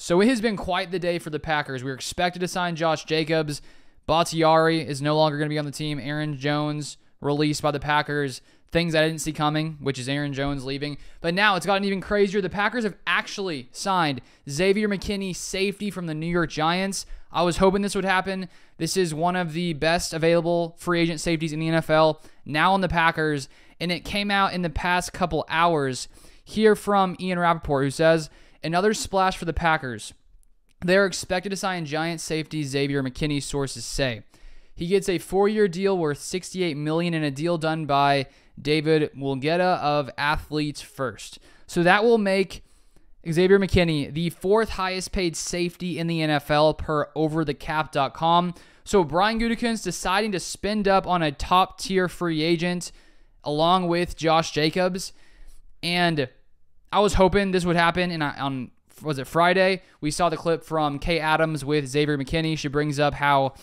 So it has been quite the day for the Packers. We were expected to sign Josh Jacobs. Bakhtiari is no longer going to be on the team. Aaron Jones released by the Packers. Things I didn't see coming, which is Aaron Jones leaving. But now it's gotten even crazier. The Packers have actually signed Xavier McKinney, safety from the New York Giants. I was hoping this would happen. This is one of the best available free agent safeties in the NFL, now on the Packers. And it came out in the past couple hours here from Ian Rappaport, who says, another splash for the Packers. They're expected to sign Giants safety Xavier McKinney, sources say. He gets a 4-year deal worth $68 million in a deal done by David Mulgeta of Athletes First. So that will make Xavier McKinney the 4th highest paid safety in the NFL per overthecap.com. So Brian Gutekunst deciding to spend up on a top-tier free agent along with Josh Jacobs. And I was hoping this would happen. And on was it Friday? We saw the clip from Kay Adams with Xavier McKinney. She brings up how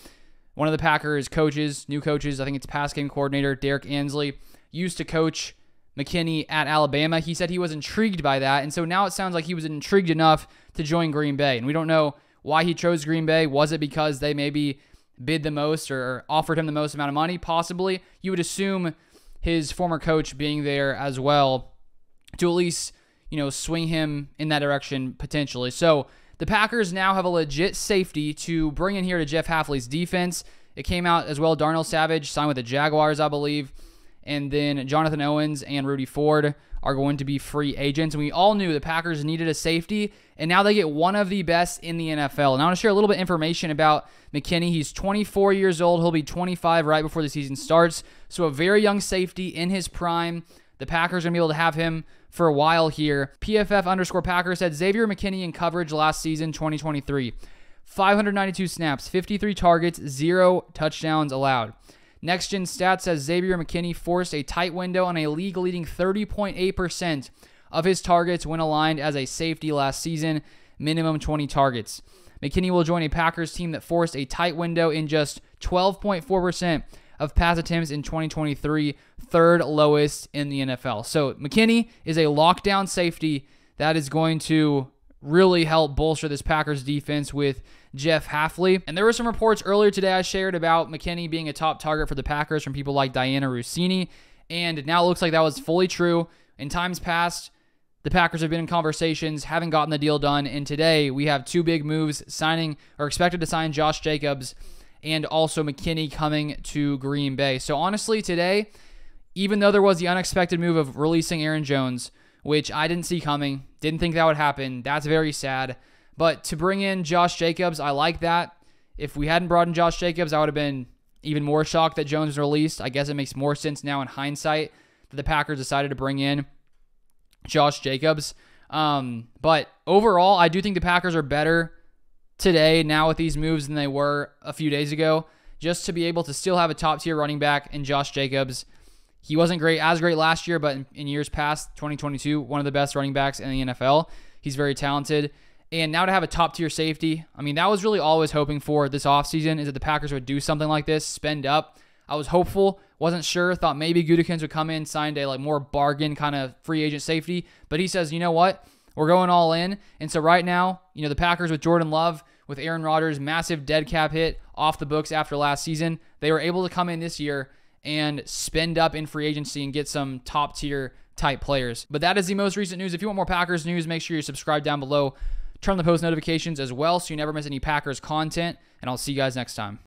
one of the Packers coaches, new coaches, I think it's pass game coordinator, Derek Ansley, used to coach McKinney at Alabama. He said he was intrigued by that, and so now it sounds like he was intrigued enough to join Green Bay. And we don't know why he chose Green Bay. Was it because they maybe bid the most or offered him the most amount of money? Possibly. You would assume his former coach being there as well to at least, swing him in that direction potentially. So the Packers now have a legit safety to bring in here to Jeff Hafley's defense. It came out as well. Darnell Savage signed with the Jaguars, I believe. And then Jonathan Owens and Rudy Ford are going to be free agents. And we all knew the Packers needed a safety, and now they get one of the best in the NFL. And I want to share a little bit of information about McKinney. He's 24 years old. He'll be 25 right before the season starts. So a very young safety in his prime. The Packers are going to be able to have him for a while here. PFF_Packers said Xavier McKinney in coverage last season, 2023. 592 snaps, 53 targets, 0 touchdowns allowed. Next Gen Stats says Xavier McKinney forced a tight window on a league-leading 30.8% of his targets when aligned as a safety last season, minimum 20 targets. McKinney will join a Packers team that forced a tight window in just 12.4% of pass attempts in 2023, third lowest in the NFL. So McKinney is a lockdown safety that is going to really help bolster this Packers defense with Jeff Hafley. And there were some reports earlier today I shared about McKinney being a top target for the Packers from people like Diana Rossini, and now it looks like that was fully true. In times past, the Packers have been in conversations, haven't gotten the deal done, and today we have 2 big moves signing or expected to sign Josh Jacobs and also McKinney coming to Green Bay. So honestly, today, even though there was the unexpected move of releasing Aaron Jones, which I didn't see coming, didn't think that would happen, that's very sad. But to bring in Josh Jacobs, I like that. If we hadn't brought in Josh Jacobs, I would have been even more shocked that Jones was released. I guess it makes more sense now in hindsight that the Packers decided to bring in Josh Jacobs. But overall, I do think the Packers are better today now with these moves than they were a few days ago. Just to be able to still have a top-tier running back in Josh Jacobs. He wasn't as great last year, but in years past, 2022, one of the best running backs in the NFL. He's very talented. And now to have a top-tier safety, I mean, that was really all I was hoping for this offseason, is that the Packers would do something like this, spend up. I was hopeful, wasn't sure, thought maybe Gutekunst would come in, signed a more bargain kind of free agent safety. But he says, you know what? We're going all in. And so right now, the Packers with Jordan Love, with Aaron Rodgers' massive dead cap hit off the books after last season, they were able to come in this year and spend up in free agency and get some top-tier type players. But that is the most recent news. If you want more Packers news, make sure you subscribe down below. Turn on the post notifications as well so you never miss any Packers content, and I'll see you guys next time.